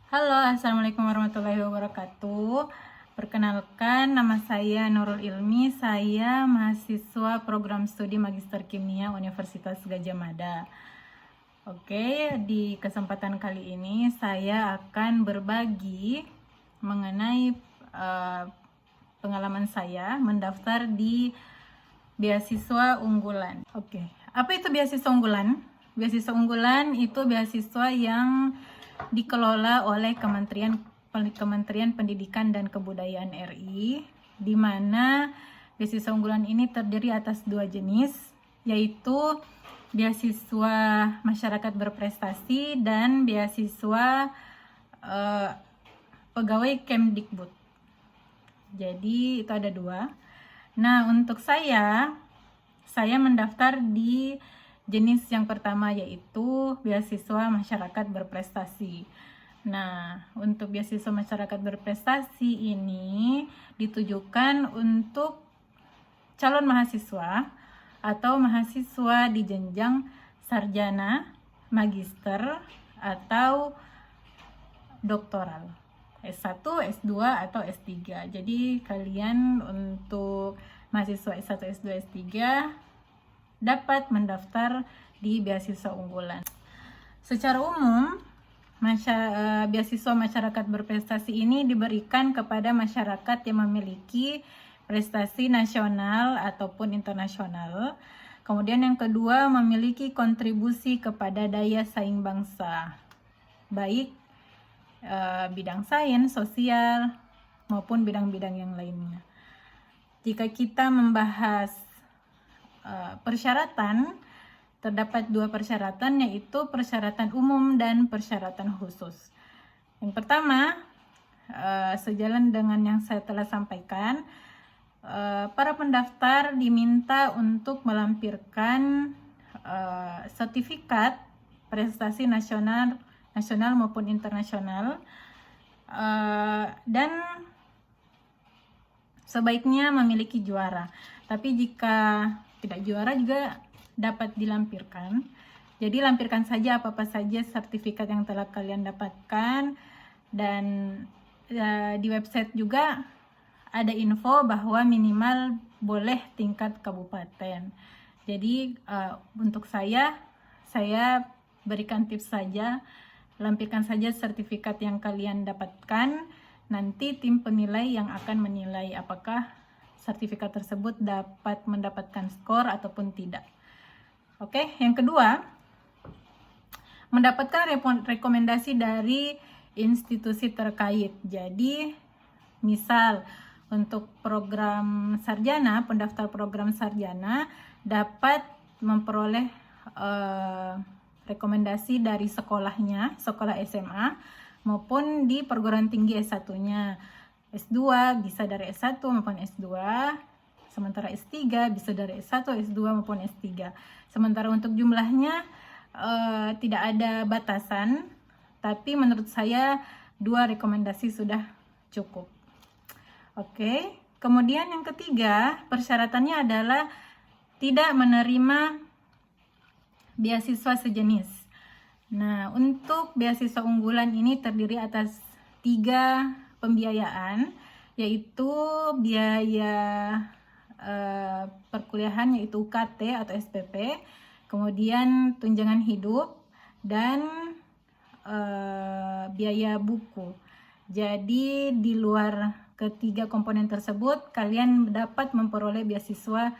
Halo, Assalamualaikum warahmatullahi wabarakatuh. Perkenalkan, nama saya Nurul Ilmi. Saya mahasiswa program studi Magister Kimia Universitas Gadjah Mada. Oke, di kesempatan kali ini saya akan berbagi mengenai pengalaman saya mendaftar di beasiswa unggulan. Oke, apa itu beasiswa unggulan? Beasiswa unggulan itu beasiswa yang dikelola oleh Kementerian Pendidikan dan Kebudayaan RI, di mana beasiswa unggulan ini terdiri atas dua jenis, yaitu beasiswa masyarakat berprestasi dan beasiswa pegawai Kemdikbud. Jadi itu ada dua. Nah, untuk saya mendaftar di jenis yang pertama, yaitu beasiswa masyarakat berprestasi. Nah, untuk beasiswa masyarakat berprestasi ini ditujukan untuk calon mahasiswa atau mahasiswa di jenjang sarjana, magister, atau doktoral, S1, S2, atau S3. Jadi kalian untuk mahasiswa S1, S2, S3 dapat mendaftar di beasiswa unggulan. Secara umum, beasiswa masyarakat berprestasi ini diberikan kepada masyarakat yang memiliki prestasi nasional ataupun internasional. Kemudian yang kedua, memiliki kontribusi kepada daya saing bangsa, baik bidang sains, sosial, maupun bidang-bidang yang lainnya. Jika kita membahas persyaratan, terdapat dua persyaratan, yaitu persyaratan umum dan persyaratan khusus. Yang pertama, sejalan dengan yang saya telah sampaikan, para pendaftar diminta untuk melampirkan sertifikat prestasi nasional maupun internasional, dan sebaiknya memiliki juara. Tapi jika tidak juara juga dapat dilampirkan. Jadi lampirkan saja apa saja sertifikat yang telah kalian dapatkan, dan di website juga ada info bahwa minimal boleh tingkat kabupaten. Jadi untuk saya berikan tips saja, lampirkan saja sertifikat yang kalian dapatkan. Nanti tim penilai yang akan menilai apakah sertifikat tersebut dapat mendapatkan skor ataupun tidak. Oke, yang kedua, mendapatkan rekomendasi dari institusi terkait. Jadi, misal untuk program sarjana, pendaftar program sarjana dapat memperoleh rekomendasi dari sekolahnya, sekolah SMA, maupun di perguruan tinggi S1-nya. S2 bisa dari S1 maupun S2, sementara S3 bisa dari S1, S2 maupun S3. Sementara untuk jumlahnya tidak ada batasan, tapi menurut saya 2 rekomendasi sudah cukup. Oke, kemudian yang ketiga, persyaratannya adalah tidak menerima beasiswa sejenis. Nah, untuk beasiswa unggulan ini terdiri atas 3 pembiayaan, yaitu biaya perkuliahan, yaitu UKT atau SPP, kemudian tunjangan hidup, dan biaya buku. Jadi di luar ketiga komponen tersebut, kalian dapat memperoleh beasiswa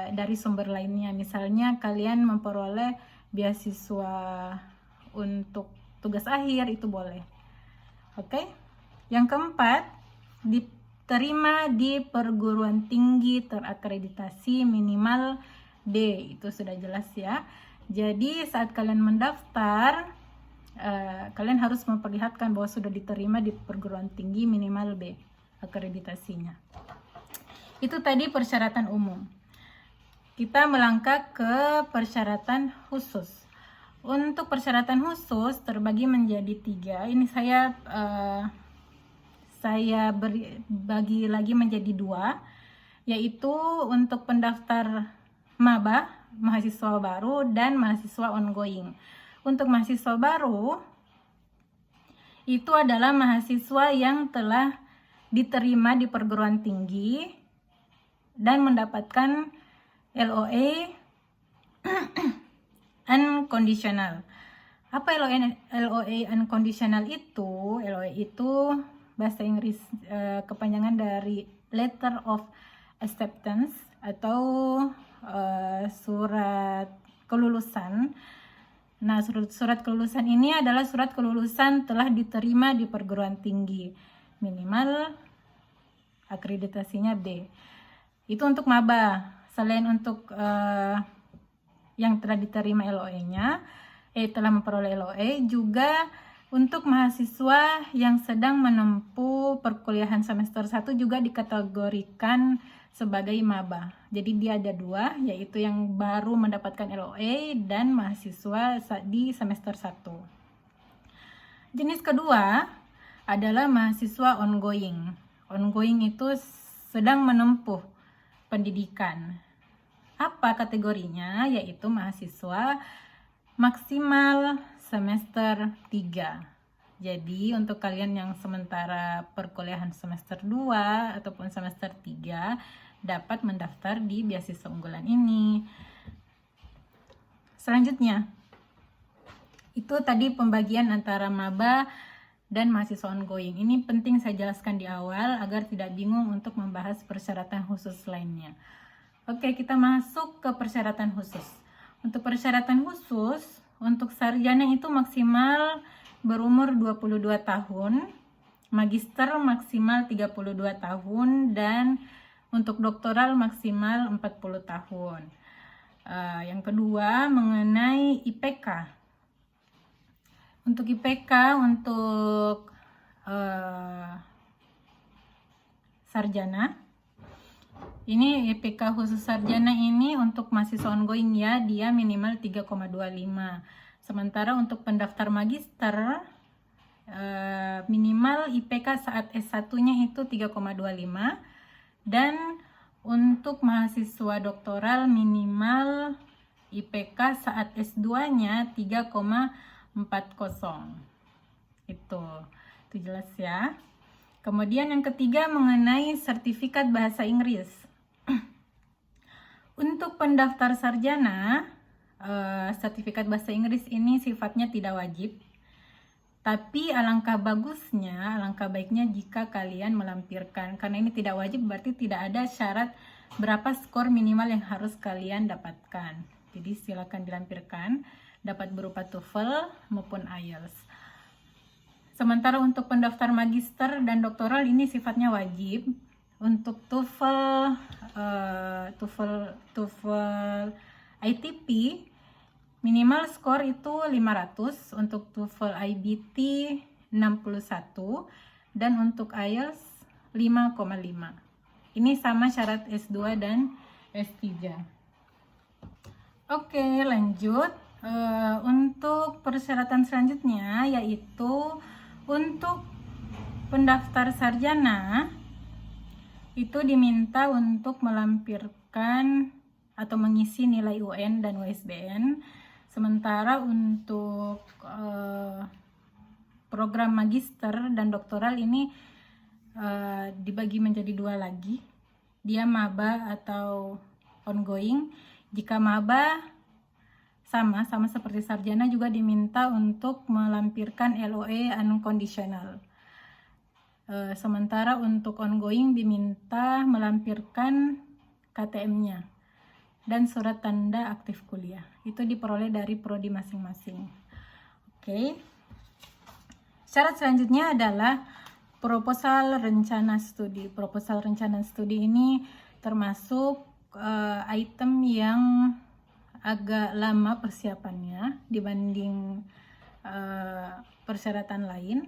dari sumber lainnya. Misalnya kalian memperoleh beasiswa untuk tugas akhir, itu boleh. Oke. Yang keempat, diterima di perguruan tinggi terakreditasi minimal D. Itu sudah jelas ya. Jadi saat kalian mendaftar, kalian harus memperlihatkan bahwa sudah diterima di perguruan tinggi minimal B akreditasinya. Itu tadi persyaratan umum. Kita melangkah ke persyaratan khusus. Untuk persyaratan khusus terbagi menjadi 3. Ini saya bagi lagi menjadi 2, yaitu untuk pendaftar maba, mahasiswa baru, dan mahasiswa ongoing. Untuk mahasiswa baru itu adalah mahasiswa yang telah diterima di perguruan tinggi dan mendapatkan LOA unconditional. Apa LOA unconditional itu? LOA itu bahasa Inggris kepanjangan dari Letter of Acceptance atau surat kelulusan. Nah, surat kelulusan ini adalah surat kelulusan telah diterima di perguruan tinggi, minimal akreditasinya B. Itu untuk maba. Selain untuk yang telah diterima LOE-nya, telah memperoleh LOE, juga untuk mahasiswa yang sedang menempuh perkuliahan semester 1 juga dikategorikan sebagai maba. Jadi dia ada dua, yaitu yang baru mendapatkan LOE dan mahasiswa di semester 1. Jenis kedua adalah mahasiswa ongoing. Ongoing itu sedang menempuh pendidikan. Apa kategorinya? Yaitu mahasiswa maksimal semester 3. Jadi untuk kalian yang sementara perkuliahan semester 2 ataupun semester 3 dapat mendaftar di beasiswa unggulan ini. Selanjutnya, itu tadi pembagian antara maba dan mahasiswa ongoing. Ini penting saya jelaskan di awal agar tidak bingung untuk membahas persyaratan khusus lainnya. Oke, kita masuk ke persyaratan khusus. Untuk persyaratan khusus, untuk sarjana itu maksimal berumur 22 tahun, magister maksimal 32 tahun, dan untuk doktoral maksimal 40 tahun. Yang kedua, mengenai IPK. Untuk IPK, untuk sarjana, ini IPK khusus sarjana ini untuk mahasiswa ongoing ya, dia minimal 3,25. Sementara untuk pendaftar magister, minimal IPK saat S1-nya itu 3,25. Dan untuk mahasiswa doktoral minimal IPK saat S2-nya 3,40. Itu jelas ya. Kemudian yang ketiga mengenai sertifikat bahasa Inggris. Untuk pendaftar sarjana, sertifikat bahasa Inggris ini sifatnya tidak wajib. Tapi alangkah baiknya jika kalian melampirkan. Karena ini tidak wajib, berarti tidak ada syarat berapa skor minimal yang harus kalian dapatkan. Jadi silakan dilampirkan, dapat berupa TOEFL maupun IELTS. Sementara untuk pendaftar magister dan doktoral ini sifatnya wajib. Untuk TOEFL ITP minimal skor itu 500, untuk TOEFL IBT 61, dan untuk IELTS 5,5. Ini sama syarat S2 dan S3. Oke, lanjut. Untuk persyaratan selanjutnya yaitu untuk pendaftar sarjana itu diminta untuk melampirkan atau mengisi nilai UN dan USBN. Sementara untuk program magister dan doktoral ini dibagi menjadi dua lagi. Dia maba atau ongoing. Jika maba sama seperti sarjana juga diminta untuk melampirkan LOE unconditional. Sementara untuk ongoing diminta melampirkan KTM-nya dan surat tanda aktif kuliah. Itu diperoleh dari prodi masing-masing. Oke. Syarat selanjutnya adalah proposal rencana studi. Proposal rencana studi ini termasuk item yang agak lama persiapannya dibanding persyaratan lain.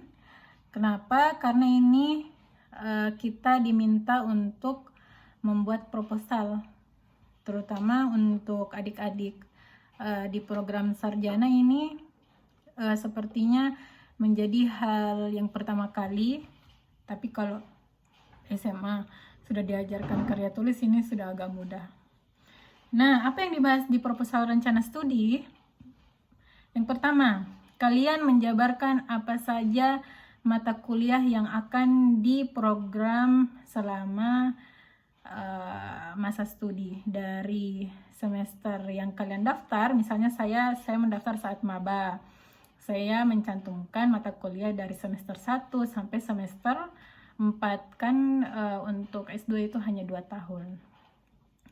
Kenapa? Karena ini kita diminta untuk membuat proposal, terutama untuk adik-adik di program sarjana ini sepertinya menjadi hal yang pertama kali. Tapi kalau SMA sudah diajarkan karya tulis, ini sudah agak mudah. Nah, apa yang dibahas di proposal rencana studi? Yang pertama, kalian menjabarkan apa saja mata kuliah yang akan diprogram selama masa studi dari semester yang kalian daftar. Misalnya saya mendaftar saat maba. Saya mencantumkan mata kuliah dari semester 1 sampai semester 4 kan, untuk S2 itu hanya 2 tahun.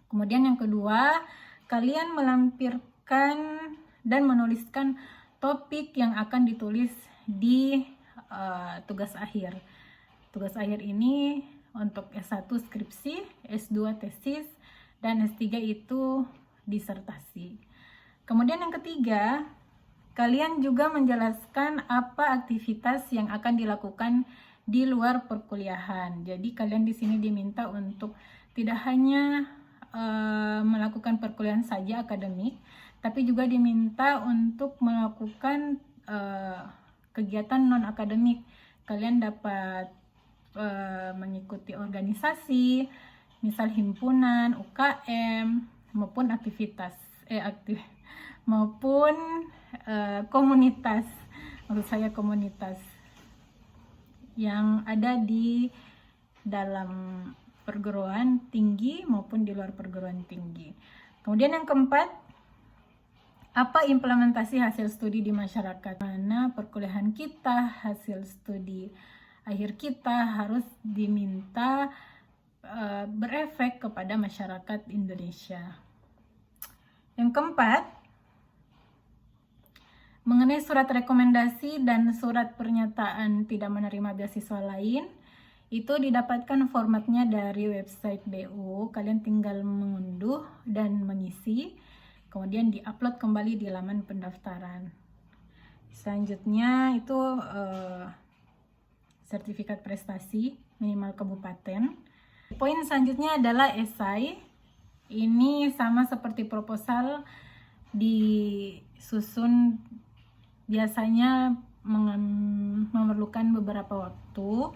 Kemudian yang kedua, kalian melampirkan dan menuliskan topik yang akan ditulis di tugas akhir. Tugas akhir ini untuk S1 skripsi, S2 tesis, dan S3 itu disertasi. Kemudian yang ketiga, kalian juga menjelaskan apa aktivitas yang akan dilakukan di luar perkuliahan. Jadi kalian di sini diminta untuk tidak hanya melakukan perkuliahan saja akademik, tapi juga diminta untuk melakukan kegiatan non akademik. Kalian dapat mengikuti organisasi, misal himpunan, UKM, maupun komunitas. Maksud saya komunitas yang ada di dalam perguruan tinggi maupun di luar perguruan tinggi. Kemudian yang keempat, apa implementasi hasil studi di masyarakat? Mana perkuliahan kita, hasil studi akhir kita harus diminta berefek kepada masyarakat Indonesia. Yang keempat, mengenai surat rekomendasi dan surat pernyataan tidak menerima beasiswa lain, itu didapatkan formatnya dari website BU. Kalian tinggal mengunduh dan mengisi, kemudian diupload kembali di laman pendaftaran. Selanjutnya itu sertifikat prestasi minimal kabupaten. Poin selanjutnya adalah esai. Ini sama seperti proposal, disusun biasanya memerlukan beberapa waktu.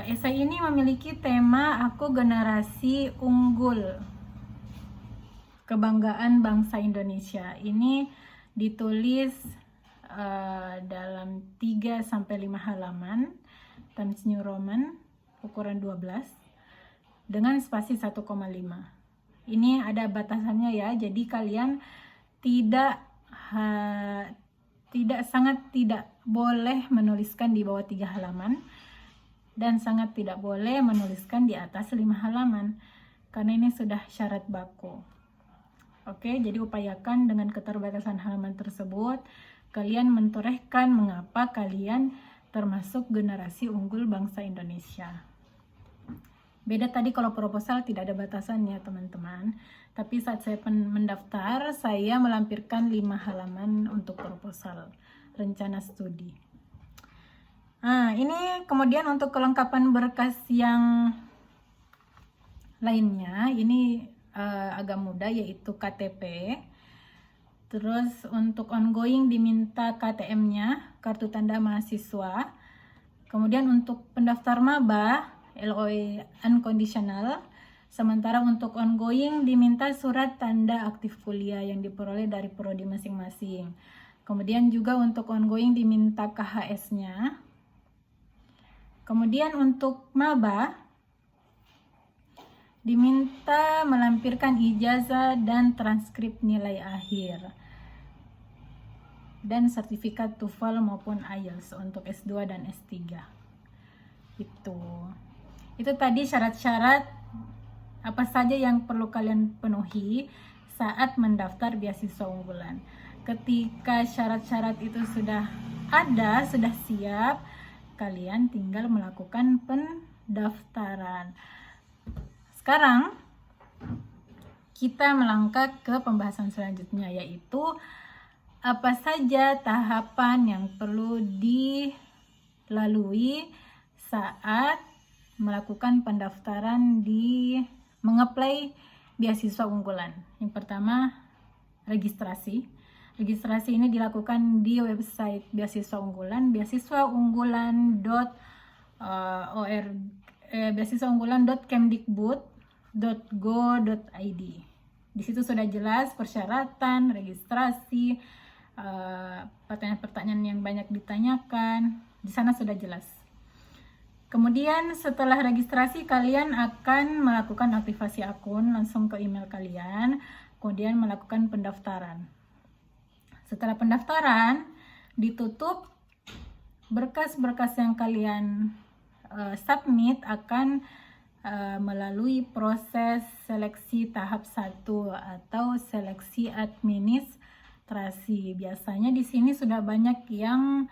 Esai ini memiliki tema Aku Generasi Unggul, Kebanggaan Bangsa Indonesia. Ini ditulis dalam 3-5 halaman, Times New Roman, ukuran 12, dengan spasi 1,5. Ini ada batasannya ya, jadi kalian sangat tidak boleh menuliskan di bawah 3 halaman, dan sangat tidak boleh menuliskan di atas 5 halaman, karena ini sudah syarat baku. Oke, jadi upayakan dengan keterbatasan halaman tersebut, kalian mentorehkan mengapa kalian termasuk generasi unggul bangsa Indonesia. Beda tadi kalau proposal tidak ada batasannya teman-teman, tapi saat saya mendaftar, saya melampirkan 5 halaman untuk proposal rencana studi. Nah, ini kemudian untuk kelengkapan berkas yang lainnya, ini agak mudah, yaitu KTP. Terus untuk ongoing diminta KTM-nya, kartu tanda mahasiswa. Kemudian untuk pendaftar maba, LOE unconditional. Sementara untuk ongoing diminta surat tanda aktif kuliah yang diperoleh dari prodi masing-masing. Kemudian juga untuk ongoing diminta KHS-nya. Kemudian untuk maba diminta melampirkan ijazah dan transkrip nilai akhir, dan sertifikat TOEFL maupun IELTS untuk S2 dan S3. Itu tadi syarat-syarat apa saja yang perlu kalian penuhi saat mendaftar beasiswa unggulan. Ketika syarat-syarat itu sudah ada, sudah siap, kalian tinggal melakukan pendaftaran. Sekarang kita melangkah ke pembahasan selanjutnya, yaitu apa saja tahapan yang perlu dilalui saat melakukan pendaftaran di mengapply beasiswa unggulan. Yang pertama, registrasi. Registrasi ini dilakukan di website beasiswa unggulan, beasiswaunggulan.kemdikbud.go.id. Di situ sudah jelas persyaratan, registrasi, pertanyaan-pertanyaan yang banyak ditanyakan, Di sana sudah jelas. Kemudian setelah registrasi kalian akan melakukan aktivasi akun langsung ke email kalian, kemudian melakukan pendaftaran. Setelah pendaftaran ditutup, berkas-berkas yang kalian submit akan melalui proses seleksi tahap 1 atau seleksi administrasi. Biasanya di sini sudah banyak yang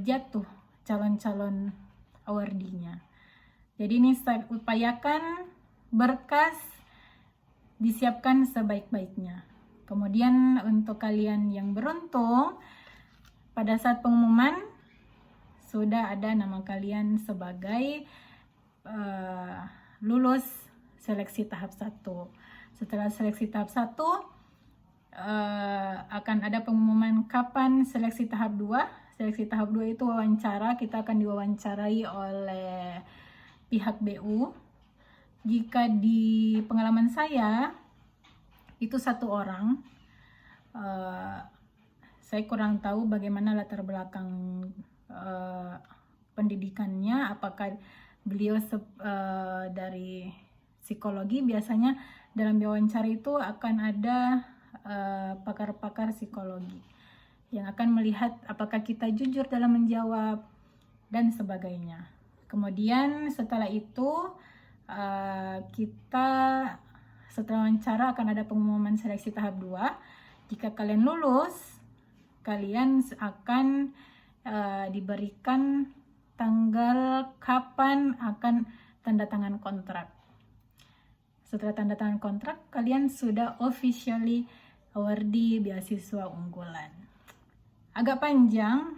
jatuh calon-calon awardee-nya. Jadi ini saya upayakan berkas disiapkan sebaik-baiknya. Kemudian untuk kalian yang beruntung, pada saat pengumuman sudah ada nama kalian sebagai lulus seleksi tahap 1. Setelah seleksi tahap 1 akan ada pengumuman kapan seleksi tahap 2. Seleksi tahap 2 itu wawancara, kita akan diwawancarai oleh pihak BU. Jika di pengalaman saya itu 1 orang, saya kurang tahu bagaimana latar belakang pendidikannya, apakah beliau dari psikologi. Biasanya dalam wawancara itu akan ada pakar-pakar psikologi yang akan melihat apakah kita jujur dalam menjawab dan sebagainya. Kemudian setelah itu kita setelah wawancara akan ada pengumuman seleksi tahap 2. Jika kalian lulus, kalian akan diberikan tanggal kapan akan tanda tangan kontrak. Setelah tanda tangan kontrak, kalian sudah officially awardee beasiswa unggulan. Agak panjang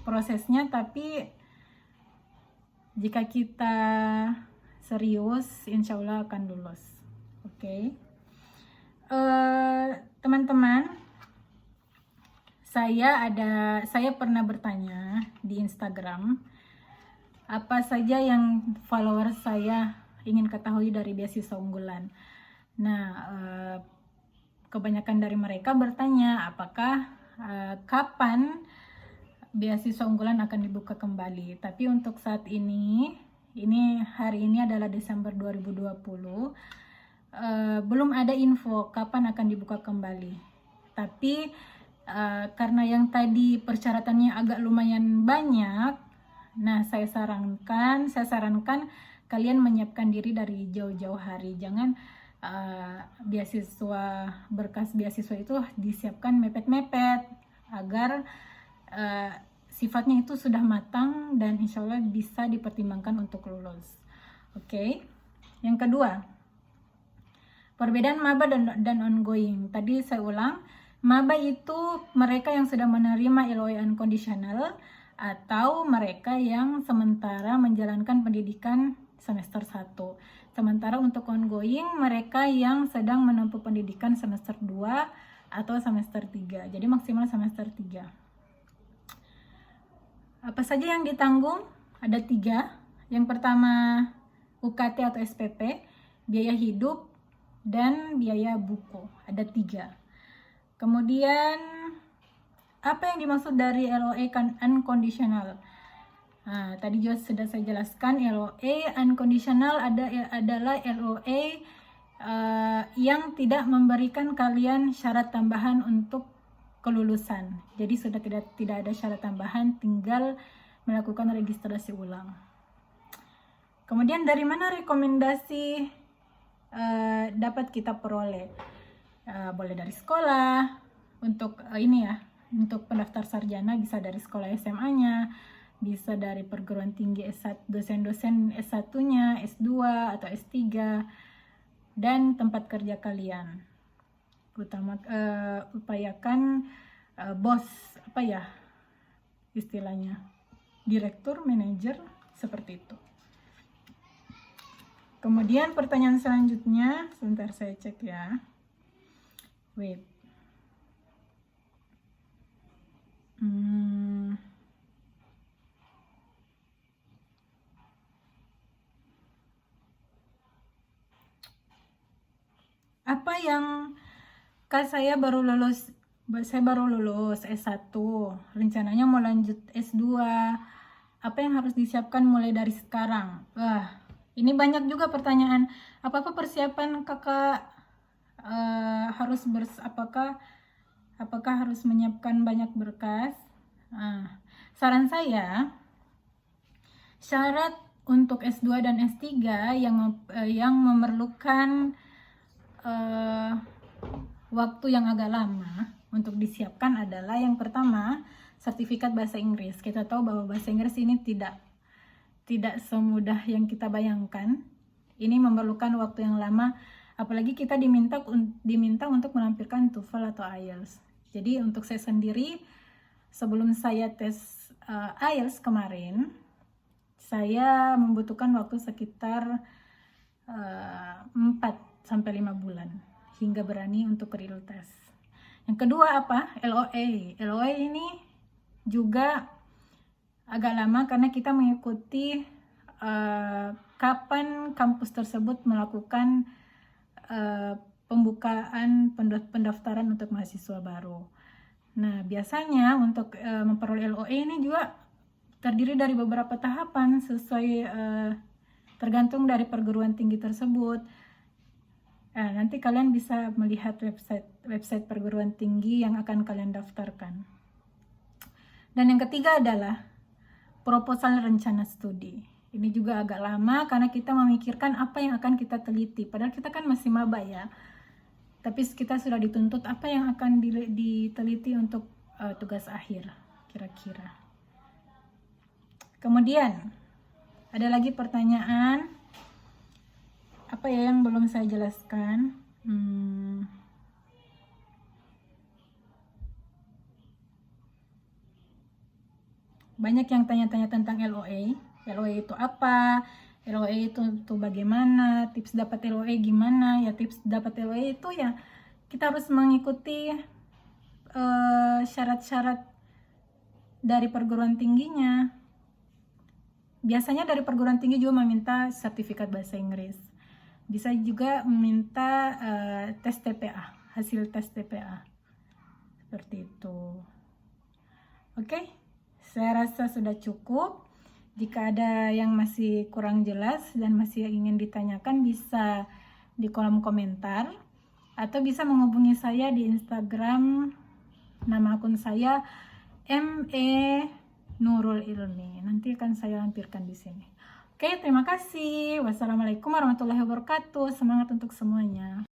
prosesnya, tapi jika kita serius, insya Allah akan lulus. Oke. Teman-teman, saya pernah bertanya di Instagram apa saja yang followers saya ingin ketahui dari beasiswa unggulan. Nah, kebanyakan dari mereka bertanya apakah kapan beasiswa unggulan akan dibuka kembali. Tapi untuk saat ini hari ini adalah Desember 2020, belum ada info kapan akan dibuka kembali. Tapi karena yang tadi persyaratannya agak lumayan banyak, nah saya sarankan kalian menyiapkan diri dari jauh-jauh hari. Jangan berkas beasiswa itu disiapkan mepet-mepet, agar sifatnya itu sudah matang dan insya Allah bisa dipertimbangkan untuk lulus. Oke. Yang kedua, perbedaan maba dan ongoing. Tadi saya ulang, maba itu mereka yang sudah menerima LOA unconditional atau mereka yang sementara menjalankan pendidikan semester 1. Sementara untuk ongoing, mereka yang sedang menempuh pendidikan semester 2 atau semester 3. Jadi maksimal semester 3. Apa saja yang ditanggung? Ada 3. Yang pertama UKT atau SPP, biaya hidup, dan biaya buku. Ada 3. Kemudian apa yang dimaksud dari LOA unconditional? Nah, tadi juga sudah saya jelaskan, LOA unconditional adalah LOA yang tidak memberikan kalian syarat tambahan untuk kelulusan. Jadi sudah tidak ada syarat tambahan, tinggal melakukan registrasi ulang. Kemudian dari mana rekomendasi dapat kita peroleh? Boleh dari sekolah, untuk untuk pendaftar sarjana bisa dari sekolah SMA-nya, bisa dari perguruan tinggi S1, dosen-dosen S1-nya, S2 atau S3, dan tempat kerja kalian. Upayakan bos, istilahnya, direktur, manajer, seperti itu. Kemudian pertanyaan selanjutnya, sebentar saya cek ya. Wait. Apa yang saya baru lulus Saya baru lulus S1, rencananya mau lanjut S2. Apa yang harus disiapkan mulai dari sekarang? Wah, ini banyak juga pertanyaan. Apakah persiapan kakak apakah harus menyiapkan banyak berkas? Saran saya, syarat untuk S2 dan S3 yang memerlukan waktu yang agak lama untuk disiapkan adalah yang pertama, sertifikat bahasa Inggris. Kita tahu bahwa bahasa Inggris ini tidak semudah yang kita bayangkan. Ini memerlukan waktu yang lama, apalagi kita diminta untuk menampilkan TOEFL atau IELTS. Jadi untuk saya sendiri, sebelum saya tes IELTS kemarin, saya membutuhkan waktu sekitar 4-5 bulan hingga berani untuk real test. Yang kedua apa? LOA. LOA ini juga agak lama karena kita mengikuti kapan kampus tersebut melakukan pembukaan pendaftaran untuk mahasiswa baru. Nah, biasanya untuk memperoleh LOA ini juga terdiri dari beberapa tahapan sesuai tergantung dari perguruan tinggi tersebut. Nanti kalian bisa melihat website perguruan tinggi yang akan kalian daftarkan. Dan yang ketiga adalah proposal rencana studi. Ini juga agak lama karena kita memikirkan apa yang akan kita teliti. Padahal kita kan masih maba ya. Tapi kita sudah dituntut apa yang akan diteliti untuk tugas akhir kira-kira. Kemudian ada lagi pertanyaan, apa ya yang belum saya jelaskan? Banyak yang tanya-tanya tentang LOA. LOA itu apa? LOA itu bagaimana? Tips dapat LOA gimana? Ya tips dapat LOA itu ya kita harus mengikuti syarat-syarat dari perguruan tingginya. Biasanya dari perguruan tinggi juga meminta sertifikat bahasa Inggris. Bisa juga meminta tes TPA, hasil tes TPA. Seperti itu. Oke, saya rasa sudah cukup. Jika ada yang masih kurang jelas dan masih ingin ditanyakan, bisa di kolom komentar atau bisa menghubungi saya di Instagram. Nama akun saya ME Nurul Ilmi. Nanti akan saya lampirkan di sini. Oke, terima kasih. Wassalamualaikum warahmatullahi wabarakatuh. Semangat untuk semuanya.